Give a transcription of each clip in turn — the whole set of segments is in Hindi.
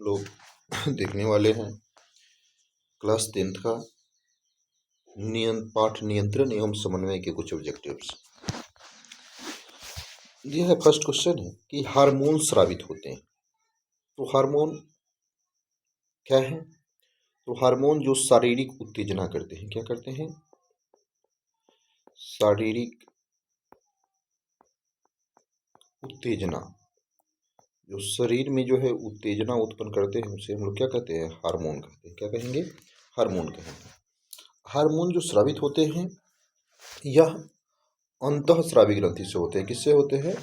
लोग देखने वाले हैं क्लास 10th का पाठ नियंत्रण एवं समन्वय के कुछ ऑब्जेक्टिव्स। यह है फर्स्ट क्वेश्चन है कि हार्मोन स्रावित होते हैं। तो हार्मोन क्या है? तो हार्मोन जो शारीरिक उत्तेजना करते हैं, क्या करते हैं? शारीरिक उत्तेजना, जो शरीर में जो है उत्तेजना उत्पन्न करते हैं उसे हम लोग क्या कहते हैं? हार्मोन कहते हैं। क्या कहेंगे? हार्मोन कहेंगे। हार्मोन जो स्रावित होते हैं यह अंतःस्रावी ग्रंथि से होते हैं। किससे होते हैं?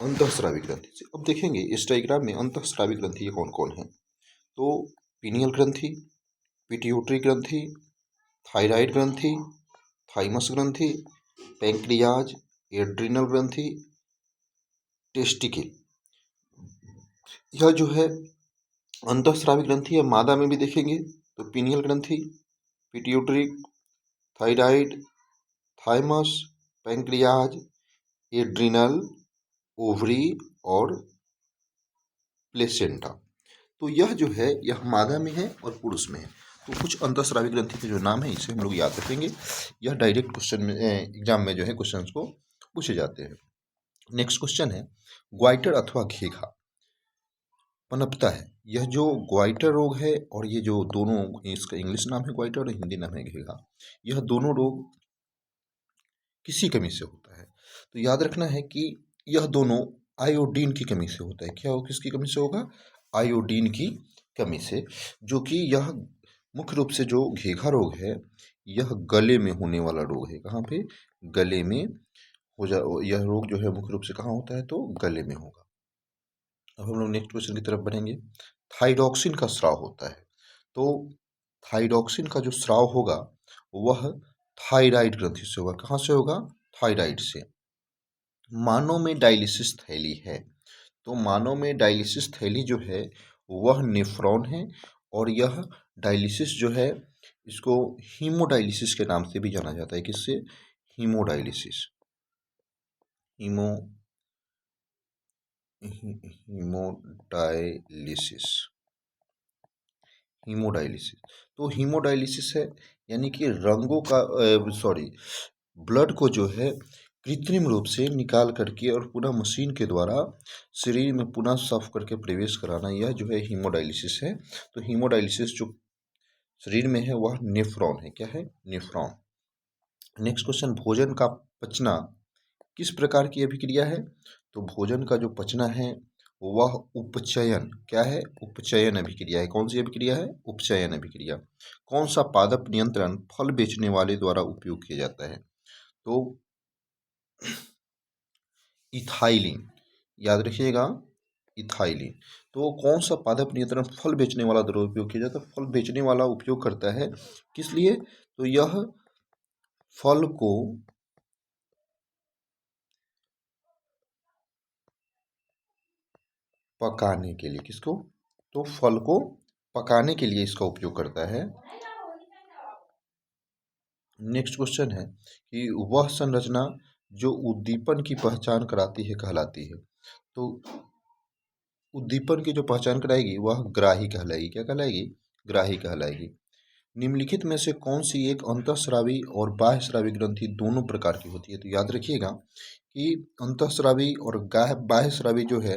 अंतःस्रावी ग्रंथि से। अब देखेंगे इस डायग्राम में अंतःस्रावी ग्रंथि कौन कौन है। तो पीनियल ग्रंथि, पिट्यूटरी ग्रंथि, थायराइड ग्रंथि, थाइमस ग्रंथि, पैंक्रियाज, एड्रिनल ग्रंथि, टेस्टिकल। यह जो है अंतःस्रावी ग्रंथि है। मादा में भी देखेंगे तो पीनियल ग्रंथि, pituitary, thyroid, thymus, pancreas, adrenal, ovary और प्लेसेंटा। तो यह जो है यह मादा में है और पुरुष में है। तो कुछ अंतःस्रावी ग्रंथि के जो नाम है इसे हम लोग याद रखेंगे। यह डायरेक्ट क्वेश्चन में एग्जाम में जो है क्वेश्चंस को पूछे जाते हैं। नेक्स्ट क्वेश्चन है ग्वाइटर अथवा घेघा पनपता है। यह जो ग्वाइटर रोग है और ये जो दोनों, इसका इंग्लिश नाम है ग्वाइटर और हिंदी नाम है घेघा, यह दोनों रोग किसी कमी से होता है। तो याद रखना है कि यह दोनों आयोडीन की कमी से होता है। क्या हो, किसकी कमी से होगा? आयोडीन की कमी से। जो कि यह मुख्य रूप से जो घेघा रोग है यह गले में होने वाला रोग है। कहाँ पे? गले में हो जा यह रोग जो है मुख्य रूप से कहाँ होता है? तो गले में होगा। अब हम लोग नेक्स्ट क्वेश्चन की तरफ बढ़ेंगे। थाइरोक्सिन का स्राव होता है। तो थाइरोक्सिन का जो स्राव होगा वह थायराइड ग्रंथि से होगा। कहाँ से होगा? थायराइड से। मानव में डायलिसिस थैली है। तो मानव में डायलिसिस थैली जो है वह नेफ्रॉन है और यह डायलिसिस जो है इसको हीमोडायलिसिस के नाम से भी जाना जाता है। किससे? हीमोडायलिसिस। हीमोडायलिसिस। हीमोडायलिसिस तो हीमोडायलिसिस है यानी कि रंगों का ब्लड को जो है कृत्रिम रूप से निकाल करके और पुनः मशीन के द्वारा शरीर में पुनः साफ करके प्रवेश कराना, यह जो है हीमोडायलिसिस है। तो हीमोडायलिसिस जो शरीर में है वह नेफ्रॉन है। क्या है? नेफ्रॉन। नेक्स्ट क्वेश्चन, भोजन का पचना किस प्रकार की अभिक्रिया है? तो भोजन का जो पचना है वह उपचयन, क्या है? उपचयन अभिक्रिया है। कौन सी अभिक्रिया है? उपचयन अभिक्रिया। कौन सा पादप नियंत्रण फल बेचने वाले द्वारा उपयोग किया जाता है? तो इथाइलिन, याद रखिएगा, इथाइलिन। तो कौन सा पादप नियंत्रण फल बेचने वाला द्वारा उपयोग किया जाता है? फल बेचने वाला उपयोग करता है किस लिए? तो यह फल को पकाने के लिए। किसको? तो फल को पकाने के लिए इसका उपयोग करता है। नेक्स्ट क्वेश्चन है कि वह संरचना जो उद्दीपन की पहचान कराती है कहलाती है। तो उद्दीपन की जो पहचान कराएगी वह ग्राही कहलाएगी। क्या कहलाएगी? ग्राही कहलाएगी। निम्नलिखित में से कौन सी एक अंतःस्रावी और बाह्यस्रावी ग्रंथि दोनों प्रकार की होती है? तो याद रखिएगा कि अंतःस्रावी और बाह्यस्रावी जो है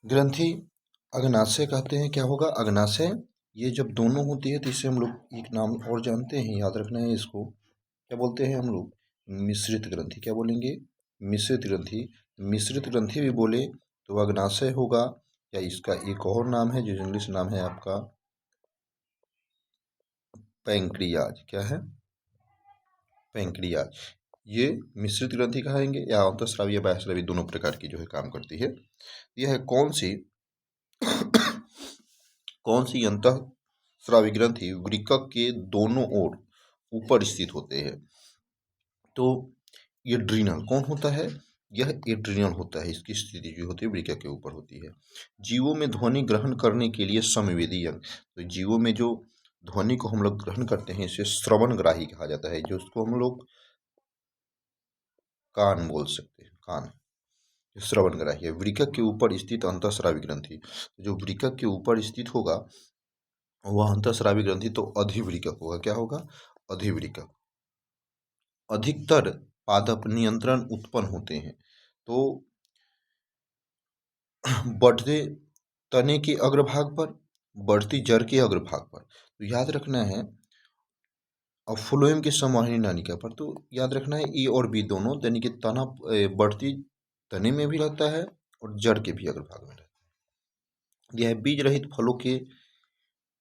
ग्रंथि अग्नाशय कहते हैं। क्या होगा? अग्नाशय। ये जब दोनों होती है तो इसे हम लोग एक नाम और जानते हैं, याद रखना है इसको। क्या बोलते हैं हम लोग? मिश्रित ग्रंथि। क्या बोलेंगे? मिश्रित ग्रंथि। मिश्रित ग्रंथि भी बोले तो अग्नाशय होगा, या इसका एक और नाम है जो इंग्लिश नाम है आपका पैंक्रियाज। क्या है? पैंक्रियाज। ये मिश्रित ग्रंथि कहेंगे या अंतःस्रावी या बाह्यस्रावी दोनों प्रकार की जो है काम करती है। यह है कौन सी कौन सी अंतःस्रावी ग्रंथि वृक्क के दोनों ओर ऊपर स्थित होते हैं? तो एड्रिनल कौन होता है? यह एड्रिनल होता है। इसकी स्थिति जो होती है वृक्क के ऊपर होती है। जीवों में ध्वनि ग्रहण करने के लिए संवेदी अंग। तो जीवों में जो ध्वनि को हम लोग ग्रहण करते हैं इसे श्रवणग्राही कहा जाता है, जो उसको हम लोग कान बोल सकते हैं, कान। श्रवण ग्राही है। वृकक के ऊपर स्थित अंतःस्रावी ग्रंथि, जो वृकक के ऊपर स्थित होगा वह अंतःस्रावी ग्रंथि तो अधिवृकक होगा। क्या होगा? अधिवृकक। अधिकतर पादप नियंत्रण उत्पन्न होते हैं तो बढ़ते तने के अग्रभाग पर, बढ़ती जड़ के अग्रभाग पर। तो याद रखना है, और फ्लोएम के संवाहनी नालिका पर। तो याद रखना है ए और बी दोनों, यानी कि तना बढ़ती तने में भी रहता है और जड़ के भी अग्रभाग में रहता है। यह बीज रहित फलों के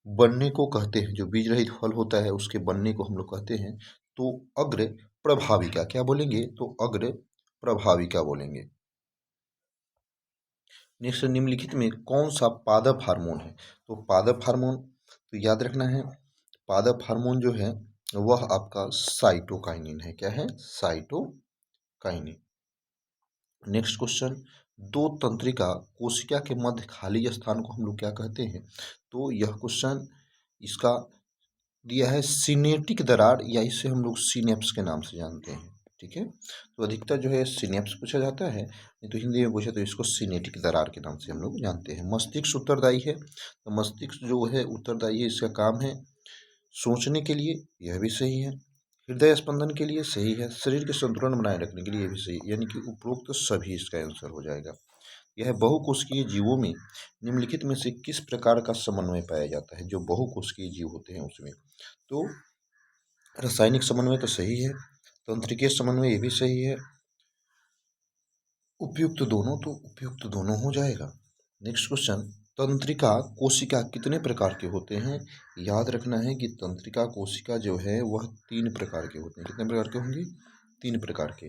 बनने को कहते हैं। जो बीज रहित फल होता है उसके बनने को हम लोग कहते हैं तो अग्र प्रभाविका। क्या बोलेंगे? तो अग्र प्रभाविका बोलेंगे। नेक्स्ट, निम्नलिखित में कौन सा पादप हार्मोन है? तो पादप हार्मोन, तो याद रखना है पादप हार्मोन जो है वह आपका साइटोकाइनिन है। क्या है? साइटोकाइनिन। नेक्स्ट क्वेश्चन, दो तंत्रिका कोशिका के मध्य खाली स्थान को हम लोग क्या कहते हैं? तो यह क्वेश्चन इसका दिया है सिनेटिक दरार, या इसे हम लोग सिनेप्स के नाम से जानते हैं। ठीक है, तो अधिकतर जो है सिनेप्स पूछा जाता है, नहीं तो हिंदी में पूछे तो इसको सिनेटिक दरार के नाम से हम लोग जानते हैं। मस्तिष्क उत्तरदायी है, तो मस्तिष्क जो है उत्तरदायी है, इसका काम है सोचने के लिए, यह भी सही है। हृदय स्पंदन के लिए सही है। शरीर के संतुलन बनाए रखने के लिए भी सही, यानी कि उपरोक्त सभी इसका आंसर हो जाएगा। यह बहुकोशिकीय जीवों में निम्नलिखित में से किस प्रकार का समन्वय पाया जाता है? जो बहुकोशिकीय जीव होते हैं उसमें, तो रासायनिक समन्वय तो सही है, तंत्रिकीय समन्वय ये भी सही है, उपयुक्त दोनों, तो उपयुक्त दोनों हो जाएगा। नेक्स्ट क्वेश्चन, तंत्रिका कोशिका कितने प्रकार के होते हैं? याद रखना है कि तंत्रिका कोशिका जो है वह 3 प्रकार के होते हैं। कितने प्रकार के होंगे? 3 प्रकार के।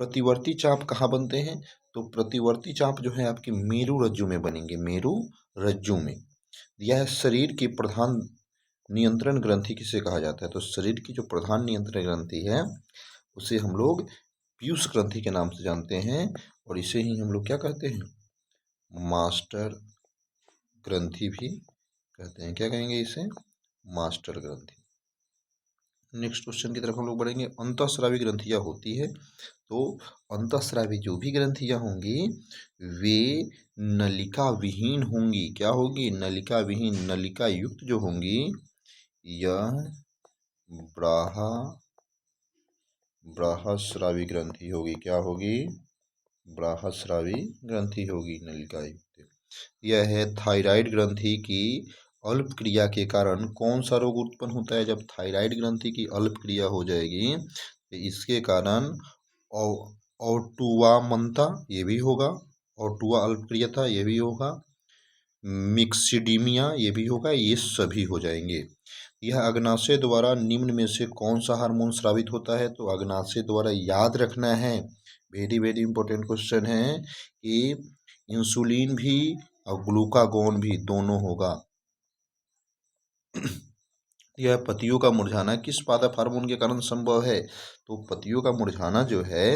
प्रतिवर्ती चाप कहाँ बनते हैं? तो प्रतिवर्ती चाप जो है आपकी मेरु रज्जु में बनेंगे, मेरु रज्जु में। यह शरीर की प्रधान नियंत्रण ग्रंथि किसे कहा जाता है? तो शरीर की जो प्रधान नियंत्रण ग्रंथि है उसे हम लोग पीयूष ग्रंथि के नाम से जानते हैं, और इसे ही हम लोग क्या कहते हैं? मास्टर ग्रंथि भी कहते हैं। क्या कहेंगे इसे? मास्टर ग्रंथि। नेक्स्ट क्वेश्चन की तरफ हम लोग बढ़ेंगे। अंतःस्रावी ग्रंथियां होती है, तो अंतःस्रावी जो भी ग्रंथियां होंगी वे नलिका विहीन होंगी। क्या होगी? नलिका विहीन। नलिका युक्त जो होंगी यह ब्राहस्रावी ग्रंथि होगी। क्या होगी? ब्राहस्रावी ग्रंथि होगी, नलिका युक्त। यह है थायराइड ग्रंथि की अल्प क्रिया के कारण कौन सा रोग उत्पन्न होता है? जब थायराइड ग्रंथि की अल्प क्रिया हो जाएगी तो इसके कारण ओटुआमंता ये भी होगा, ओटुआ अल्प क्रियता ये भी होगा, मिक्सिडीमिया ये भी होगा, ये सभी हो जाएंगे। यह अग्नाशय द्वारा निम्न में से कौन सा हार्मोन स्रावित होता है? तो अग्नाशय द्वारा याद रखना है, वेरी वेरी इंपॉर्टेंट क्वेश्चन है, कि इंसुलिन भी और ग्लूकागोन भी दोनों होगा। यह पतियों का मुरझाना किस पादप हार्मोन के कारण संभव है? तो पतियों का मुरझाना जो है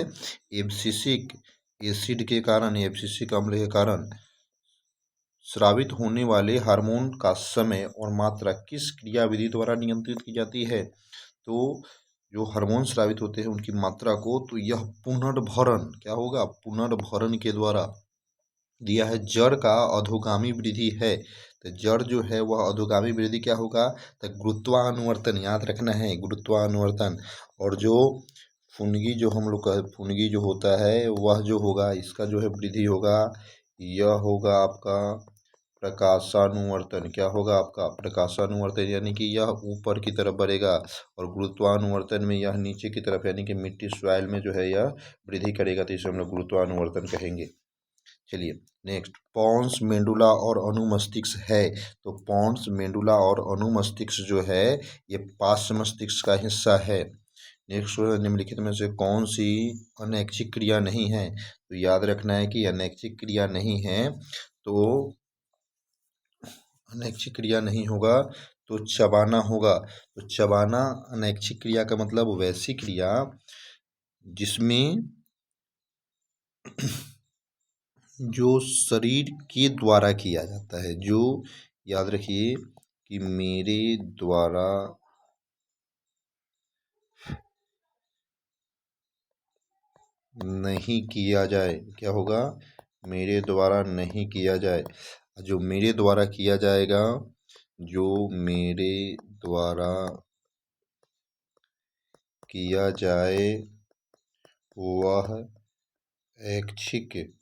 एब्सिसिक एसिड के कारण, एब्सिसिक अम्ल के कारण स्रावित होने वाले हार्मोन का समय और मात्रा किस क्रियाविधि द्वारा नियंत्रित की जाती है? तो जो हार्मोन स्रावित होते हैं उनकी मात्रा को, तो यह पुनर्भरण, क्या होगा? पुनर्भरण के द्वारा दिया है। जड़ का अधोगामी वृद्धि है, तो जड़ जो है वह अधोगामी वृद्धि क्या होगा? तो गुरुत्वानुवर्तन, याद रखना है गुरुत्वानुवर्तन। और जो फुनगी जो हम लोग का फुनगी जो होता है वह जो होगा इसका जो है वृद्धि होगा, यह होगा आपका प्रकाशानुवर्तन। क्या होगा आपका? प्रकाशानुवर्तन, यानी कि यह ऊपर की तरफ बढ़ेगा, और गुरुत्वानुवर्तन में यह नीचे की तरफ, यानी कि मिट्टी सॉइल में जो है यह वृद्धि करेगा, तो इसे हम लोग गुरुत्वानुवर्तन कहेंगे। चलिए नेक्स्ट, पॉन्स मेडुला और अनुमस्तिष्क है, तो पॉन्स मेडुला और अनुमस्तिष्क जो है ये पार्श्व मस्तिष्क का हिस्सा है। नेक्स्ट, निम्नलिखित में से कौन सी अनैच्छिक क्रिया नहीं है? तो याद रखना है कि अनैच्छिक क्रिया नहीं है, तो अनैच्छिक क्रिया नहीं होगा तो चबाना होगा। तो चबाना अनैच्छिक क्रिया का मतलब वैसी क्रिया जिसमें जो शरीर के द्वारा किया जाता है, जो याद रखिए कि मेरे द्वारा नहीं किया जाए, क्या होगा? मेरे द्वारा नहीं किया जाए। जो मेरे द्वारा किया जाएगा, जो मेरे द्वारा किया जाए वह ऐच्छिक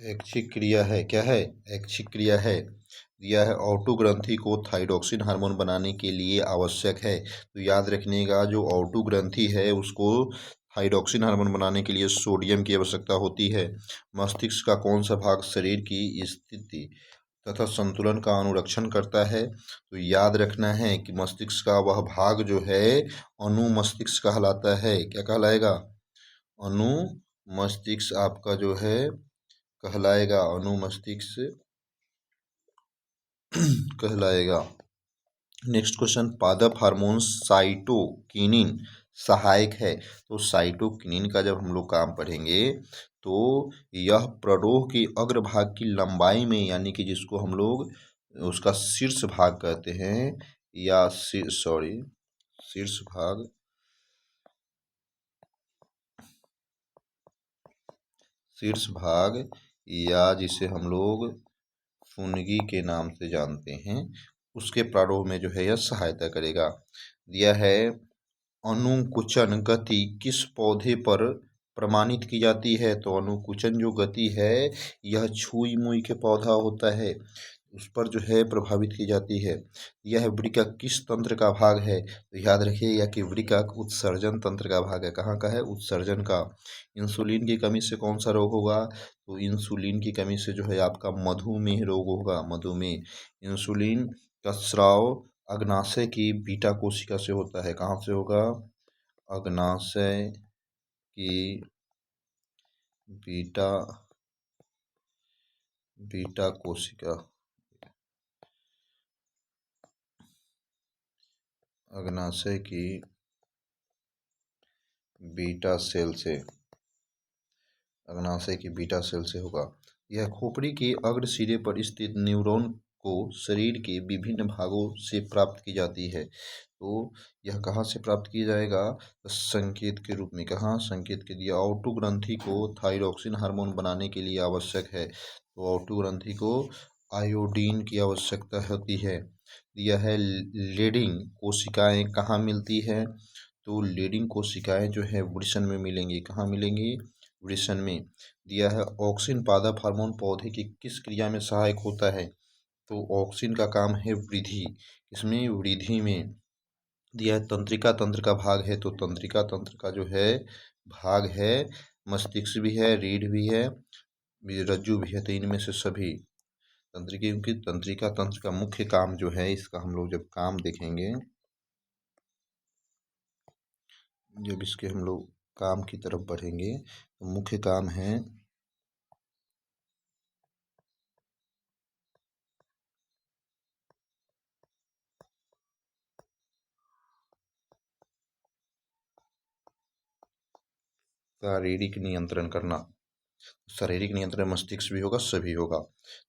ऐच्छिक क्रिया है। क्या है? ऐच्छिक क्रिया है। दिया है ऑटो ग्रंथि को थाइरोक्सिन हार्मोन बनाने के लिए आवश्यक है। तो याद रखने का, जो ऑटो ग्रंथि है उसको थाइरोक्सिन हार्मोन बनाने के लिए सोडियम की आवश्यकता होती है। मस्तिष्क का कौन सा भाग शरीर की स्थिति तथा संतुलन का अनुरक्षण करता है? तो याद रखना है कि मस्तिष्क का वह भाग जो है अनुमस्तिष्क कहलाता है। क्या कहलाएगा? अनुमस्तिष्क आपका जो है कहलाएगा, अनुमस्तिष्क कहलाएगा। नेक्स्ट क्वेश्चन, पादप हार्मोन साइटोकिनिन सहायक है। तो साइटोकिनिन का जब हम लोग काम पढ़ेंगे तो यह प्ररोह की अग्रभाग की लंबाई में, यानी कि जिसको हम लोग उसका शीर्ष भाग कहते हैं, या शीर्ष भाग, या जिसे हम लोग फुनगी के नाम से जानते हैं, उसके प्रारोह में जो है यह सहायता करेगा। दिया है अनुकुचन गति किस पौधे पर प्रमाणित की जाती है? तो अनुकुचन जो गति है यह छुई मुई के पौधा होता है, उस पर जो है प्रभावित की जाती है। यह वृक्क किस तंत्र का भाग है? तो याद रखिएगा कि वृक्क उत्सर्जन तंत्र का भाग है। कहाँ का है? उत्सर्जन का। इंसुलिन की कमी से कौन सा रोग होगा? तो इंसुलिन की कमी से जो है आपका मधुमेह रोग होगा, मधुमेह। इंसुलिन का स्राव अग्नाशय की बीटा कोशिका से होता है। कहाँ से होगा? अग्नाशय की बीटा कोशिका, अग्नाशय की बीटा सेल से, अग्नाशय की बीटा सेल से होगा। यह खोपड़ी के अग्र सिरे पर स्थित न्यूरॉन को शरीर के विभिन्न भागों से प्राप्त की जाती है। तो यह कहाँ से प्राप्त किया जाएगा? संकेत के रूप में। कहाँ? संकेत के दिया। ऑटो ग्रंथि को थाइरोक्सिन हार्मोन बनाने के लिए आवश्यक है। तो ऑटो ग्रंथि को आयोडीन की आवश्यकता होती है। दिया है लीडिंग कोशिकाएं कहाँ मिलती है? तो लीडिंग कोशिकाएं जो है वृषण में मिलेंगी। कहाँ मिलेंगी? वृषण में। दिया है ऑक्सिन पादप हार्मोन पौधे की किस क्रिया में सहायक होता है? तो ऑक्सिन का काम है वृद्धि, इसमें वृद्धि में। दिया है तंत्रिका तंत्र का भाग है। तो तंत्रिका तंत्र का जो है भाग है, मस्तिष्क भी है, रीढ़ भी है, रज्जु भी है। तो इनमें से सभी तंत्रिका, क्योंकि तंत्रिका तंत्र का मुख्य काम जो है, इसका हम लोग जब काम देखेंगे, जब इसके हम लोग काम की तरफ बढ़ेंगे तो मुख्य काम है शारीरिक नियंत्रण करना। शारीरिक नियंत्रण मस्तिष्क भी होगा, सभी होगा।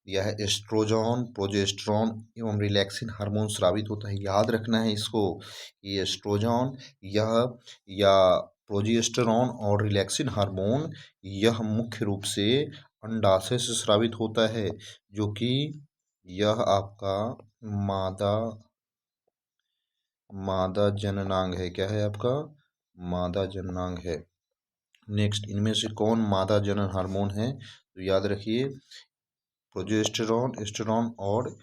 यह है एस्ट्रोजन, प्रोजेस्टेरॉन एवं रिलैक्सिन हार्मोन स्रावित होता है। याद रखना है इसको, ये एस्ट्रोजन यह या प्रोजेस्टेरॉन और रिलैक्सिन हार्मोन यह मुख्य रूप से अंडाशय से स्रावित होता है, जो कि यह आपका मादा मादा जननांग है। क्या है आपका? मादा जननांग है। नेक्स्ट, इनमें से कौन मादा जनन हार्मोन है? तो याद रखिए प्रोजेस्टेरॉन, एस्टेरॉन और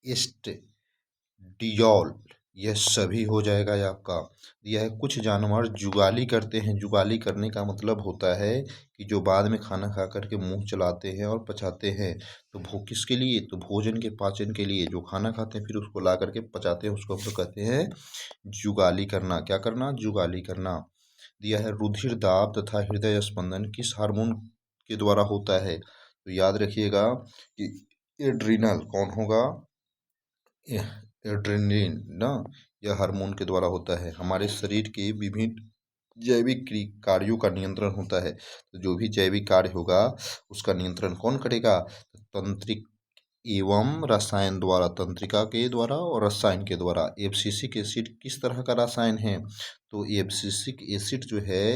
एस्ट्रियोल, यह सभी हो जाएगा। ये आपका यह कुछ जानवर जुगाली करते हैं। जुगाली करने का मतलब होता है कि जो बाद में खाना खा करके मुंह चलाते हैं और पचाते हैं। तो किसके लिए? तो भोजन के पाचन के लिए। जो खाना खाते हैं फिर उसको ला करके पचाते हैं, उसको हम लोग कहते हैं जुगाली करना। क्या करना? जुगाली करना। दिया है रुधिर दाब तथा हृदय स्पंदन किस हार्मोन के द्वारा होता है? तो याद रखिएगा कि एड्रिनल कौन होगा? एड्रेनलिन ना, यह हार्मोन के द्वारा होता है। हमारे शरीर के विभिन्न जैविक कार्यों का नियंत्रण होता है। तो जो भी जैविक कार्य होगा उसका नियंत्रण कौन करेगा? तंत्रिक एवं रसायन द्वारा, तंत्रिका के द्वारा और रसायन के द्वारा। एब्सिसिक एसिड किस तरह का रसायन है? तो एब्सिसिक एसिड जो है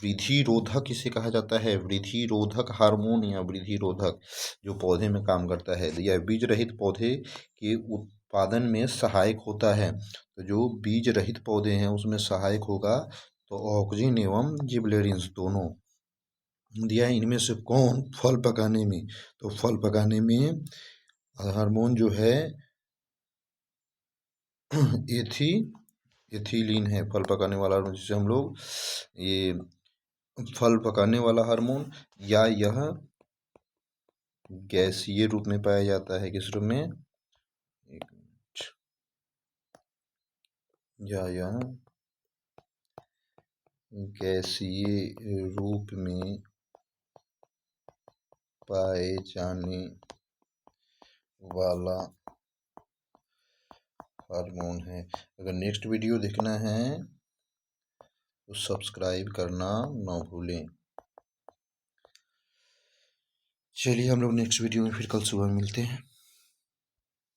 वृद्धि रोधक इसे कहा जाता है, वृद्धि रोधक हार्मोन या वृद्धि रोधक जो पौधे में काम करता है। यह बीज रहित पौधे के उत्पादन में सहायक होता है। तो जो बीज रहित पौधे हैं उसमें सहायक होगा तो ऑक्जिन एवं जिबरेलिन्स दोनों दिया है। इनमें से कौन फल पकाने में, तो फल पकाने में हार्मोन जो है एथिलीन है, फल पकाने वाला हार्मोन, जिसे हम लोग ये फल पकाने वाला हार्मोन, या यह गैसीय रूप में पाया जाता है। किस रूप में? एक मिनट। या यह गैसीय रूप में पाए जाने वाला हार्मोन है। अगर नेक्स्ट वीडियो देखना है तो सब्सक्राइब करना ना भूलें। चलिए हम लोग नेक्स्ट वीडियो में फिर कल सुबह मिलते हैं।